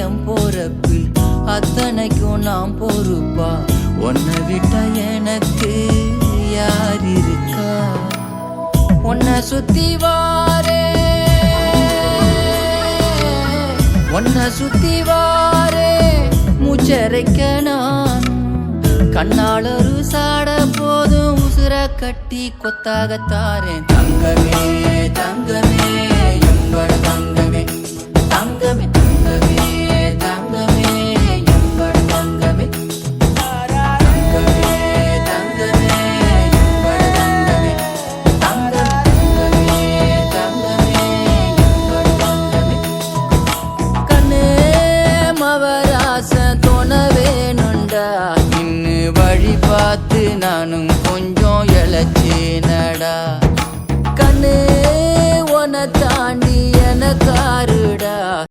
என் போறப்பில் அத்தனைக்கும் நாம் பொறுப்பா? உன்னை விட்டா எனக்கு யார் இருக்கா? உன்னை சுத்தி வாரே மூச்சரைக்க நான் கண்ணால் ஒரு சாட போதும் உசுர கட்டி கொத்தாகத்தாரேன். தங்கமே தங்கமே எங்கட தங்கமே தங்கமே